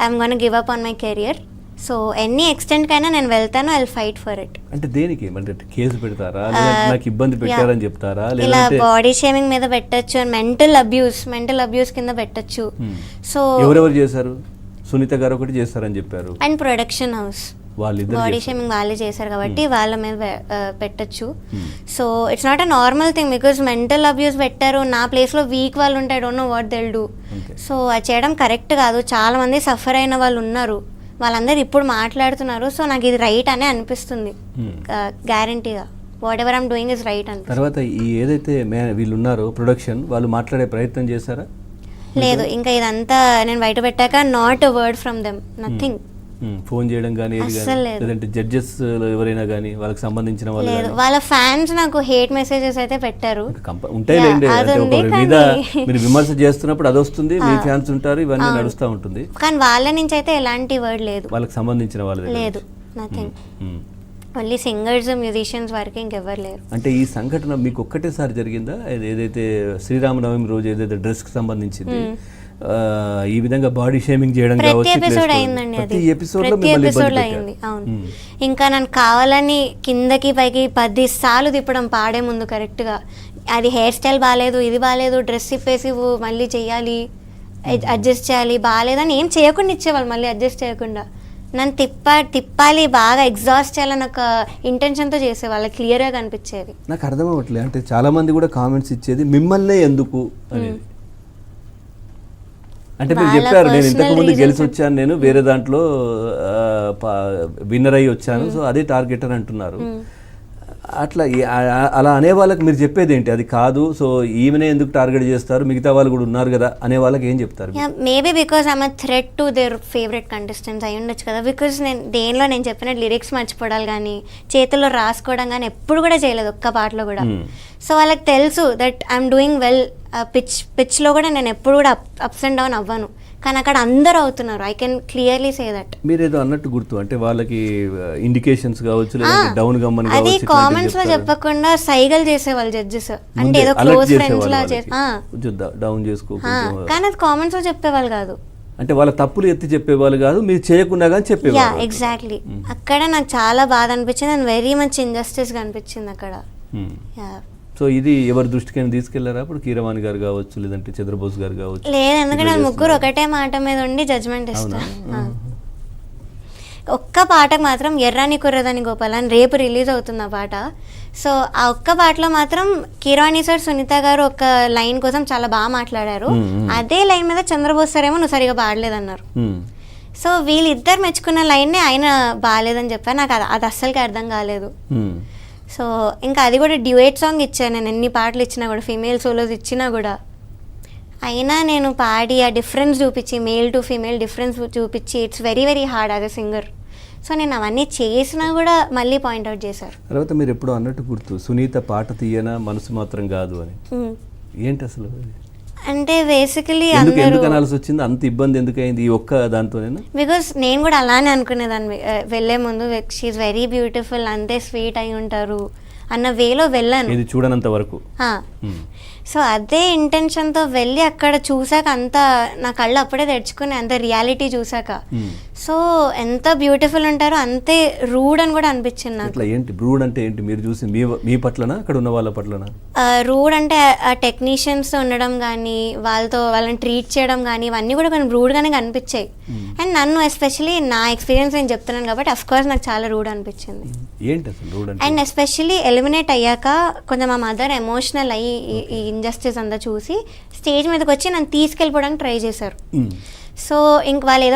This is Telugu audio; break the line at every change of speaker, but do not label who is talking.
I'm gonna give up on my career. So ఎన్ని ఎక్స్టెంట్ కైనా నేను వెళ్తాను, I will fight for it.
అంటే దేనికి, అంటే కేసు పెడతారా, నాకు ఇబ్బంది పెట్టారని చెప్తారా?
ఇలా బాడీ షేమింగ్ మీద పెట్టచ్చు, మెంటల్ అబ్యూస్ కింద పెట్టచ్చు. సో
ఎవరెవరు చేశారు? సునీత గారు ఒకటి చేస్తారని చెప్పారు,
and production house body shaming వాళ్ళే చేశారు కాబట్టి వాళ్ళ మీద పెట్టచ్చు. So it's not a normal thing, because mental abuse పెట్టారు, నా ప్లేస్లో వీక్ వాళ్ళు ఉంటాయి, don't know what they'll do. So అది చేయడం కరెక్ట్ కాదు. చాలా మంది సఫర్ అయిన వాళ్ళు ఉన్నారు, వాళ్ళందరూ ఇప్పుడు మాట్లాడుతున్నారు. సో నాకు ఇది రైట్ అనే అనిపిస్తుంది గ్యారంటీగా. What ever I'm doing is right అని.
తర్వాత ఈ ఏదైతే వీళ్ళు ఉన్నారో ప్రొడక్షన్ వాళ్ళు మాట్లాడే ప్రయత్నం చేశారా?
లేదు, ఇంకా ఇదంతా నేను బయట పెట్టాక not a word from them, nothing.
Phone చేయడం కానీ లేదంటే జడ్జెస్ ఎవరైనా కానీ వాళ్ళకి సంబంధించిన వాళ్ళు
లేదు. వాళ్ళ ఫ్యాన్స్ నాకు హేట్ మెసేజెస్ అయితే పెట్టారు.
ఉంటాయిలేండి, మీద మీరు విమర్శ చేస్తున్నప్పుడు అది వస్తుంది, మీ ఫ్యాన్స్ ఉంటారు, ఇవన్నీ నడుస్తూ ఉంటుంది.
కానీ వాళ్ళ నుంచి అయితే ఎలాంటి వర్డ్ లేదు,
వాళ్ళకి సంబంధించిన వాళ్ళు
లేదు, నథింగ్. ఓన్లీ సింగర్స్ మ్యూజిషియన్స్ వరకు ఇంకెవ్వరు లేరు.
అంటే ఈ సంఘటన మీకు ఒక్కటేసారి జరిగిందా? ఏదైతే శ్రీరామనవమి రోజు ఏదైతే డ్రెస్ కి సంబంధించింది ఈ విధంగా బాడీ షేమింగ్ చేయడం
ప్రతి ఎపిసోడ్ అయిందండి, అది ప్రతి ఎపిసోడ్ లో అయింది. అవును, ఇంకా నన్ను కావాలని కిందకి పైకి 10 సార్లు తిప్పడం పాడే ముందు కరెక్ట్ గా. అది హెయిర్ స్టైల్ బాగాలేదు, ఇది బాగాలేదు, డ్రెస్ ఇప్పేసి మళ్ళీ చెయ్యాలి, అడ్జస్ట్ చేయాలి, బాగాలేదని ఏం చేయకుండా ఇచ్చేవాళ్ళు, మళ్ళీ అడ్జస్ట్ చేయకుండా నన్ను తిప్పాలి, బాగా ఎగ్జాస్ట్ చేయాలని ఒక ఇంటెన్షన్తో చేసేవాళ్ళు, క్లియర్గా కనిపించేది.
నాకు అర్థం అవ్వట్లేదు, అంటే చాలా మంది కూడా కామెంట్స్ ఇచ్చేది మిమ్మల్నే ఎందుకు అనేది. అంటే మీరు చెప్పారు నేను ఇంతకుముందు గెలిచి వచ్చాను, నేను వేరే దాంట్లో విన్నర్ అయ్యి వచ్చాను, సో అదే టార్గెట్ అని అంటున్నారు. అట్లా అలా అనే వాళ్ళకి మీరు చెప్పేది ఏంటి? అది కాదు, సో ఈమెనే ఎందుకు టార్గెట్ చేస్తారు, మిగతా వాళ్ళు కూడా ఉన్నారు కదా అనే వాళ్ళకి ఏం చెప్తారు?
Maybe because I'm threat to their favourite contestants అయి ఉండొచ్చు కదా. బికాస్ నేను చెప్పిన లిరిక్స్ మర్చిపోవడాలు కానీ చేతుల్లో రాసుకోవడం కానీ ఎప్పుడు కూడా చేయలేదు ఒక్క పాటలో కూడా. సో వాళ్ళకి తెలుసు దట్ ఐఎమ్ డూయింగ్ వెల్. పిచ్లో కూడా నేను ఎప్పుడు కూడా అప్స్ అండ్ డౌన్ అవ్వను, కానీ అక్కడ అందరూ అవుతున్నారు. I can clearly say that.
మీరు ఏదో అన్నట్టు గుర్తు, అంటే వాళ్ళకి ఇండికేషన్స్ కావచ్చు, లేదంటే డౌన్ గమ్మని
అది కామెంట్స్ లో చెప్పకుండా సైగల్ చేసేవాళ్ళు జడ్జెస్, అంటే ఏదో క్లోజ్ ఫ్రెండ్స్ లా
డౌన్ చేసుకో,
కానీ అది కామెంట్స్ లో చెప్పేవాళ్ళు కాదు.
అంటే వాళ్ళ తప్పులు ఎత్తి చెప్పేవాళ్ళు కాదు, మీరు చేయకుండా కానీ చెప్పేవాళ్ళు.
Yeah exactly. అక్కడ నాకు చాలా బాధ అనిపించింది, అండ్ వెరీ మచ్ ఇంజస్టిస్ అనిపించింది అక్కడ.
సో ఇది ఎవరి దృష్టికైనా తీసుకెళ్లారా? అప్పుడు కీరవాణి గారు కావచ్చు, లేదంటే చంద్రబోస్ గారు కావచ్చు?
లేదు, ఎందుకంటే ముగ్గురు ఒకటే మాట మీద ఉండి జడ్జ్మెంట్ ఇస్తారు. ఒక్క పాటకు మాత్రం ఎర్రాని కుర్రదని గోపాలని రేపు రిలీజ్ అవుతుంది ఆ పాట. సో ఆ ఒక్క పాటలో మాత్రం కీరవాణి సార్, సునీత గారు ఒక లైన్ కోసం చాలా బాగా మాట్లాడారు. అదే లైన్ మీద చంద్రబోస్ సార్ ఏమో నువ్వు సరిగా పాడలేదన్నారు. సో వీళ్ళిద్దరు మెచ్చుకున్న లైన్నే ఆయన బాగాలేదని చెప్పారు. నాకు అది అస్సలకి అర్థం కాలేదు. సో ఇంకా అది కూడా డ్యూయట్ సాంగ్ ఇచ్చాను నేను, ఎన్ని పాటలు ఇచ్చినా కూడా, ఫీమేల్ సోలోస్ ఇచ్చినా కూడా. అయినా నేను పాడి ఆ డిఫరెన్స్ చూపించి, మేల్ టు ఫీమేల్ డిఫరెన్స్ చూపించి, it's very very hard as a singer. So నేను అవన్నీ చేసినా కూడా మళ్ళీ పాయింట్అవుట్ చేశారు.
తర్వాత మీరు ఎప్పుడు అన్నట్టు గుర్తు, సునీత పాట తీయనా మనసు మాత్రం కాదు అని. ఏంటి అసలు?
అంటే బేసికలీ
ఎందుకు అనాల్సి వచ్చింది, అంత ఇబ్బంది ఎందుకు అయింది ఈ ఒక్క దాంతోనేనా?
బికాస్ నేను కూడా అలానే అనుకునేదాన్ని వెళ్ళే ముందు, షీఈస్ వెరీ బ్యూటిఫుల్, అంతే స్వీట్ అయి ఉంటారు అన్న వేలో వెళ్ళాను,
ఇది చూడనంత వరకు.
సో అదే ఇంటెన్షన్తో వెళ్ళి అక్కడ చూసాక అంత నా కళ్ళు అప్పుడే తెరుచుకుని, అంత రియాలిటీ చూసాక. సో ఎంత బ్యూటిఫుల్ ఉంటారో అంతే రూడ్ అని కూడా అనిపించింది నాకు.
ఏంటి రూడ్ అంటే ఏంటి? మీరు చూసి మీ పట్లనా, అక్కడ ఉన్న వాళ్ళ పట్లనా?
రూడ్ అంటే ఆ టెక్నీషియన్స్ ఉండడం కానీ, వాళ్ళని ట్రీట్ చేయడం కానీ, ఇవన్నీ కూడా కొంచెం రూడ్గానే కనిపించాయి. అండ్ నన్ను ఎస్పెషలీ నా ఎక్స్పీరియన్స్ నేను చెప్తున్నాను కాబట్టి అఫ్కోర్స్ నాకు చాలా రూడ్ అనిపించింది.
ఏంటి అసలు రూడ్ అంటే?
అండ్ ఎస్పెషల్లీ ఎలిమినేట్ అయ్యాక కొంచెం మా మదర్ ఎమోషనల్ అయ్యి ఈ ఇంజస్టిస్ అంతా చూసి స్టేజ్ మీదకి వచ్చి నన్ను తీసుకెళ్ళిపోవడానికి ట్రై చేశారు. సో ఇంక వాళ్ళు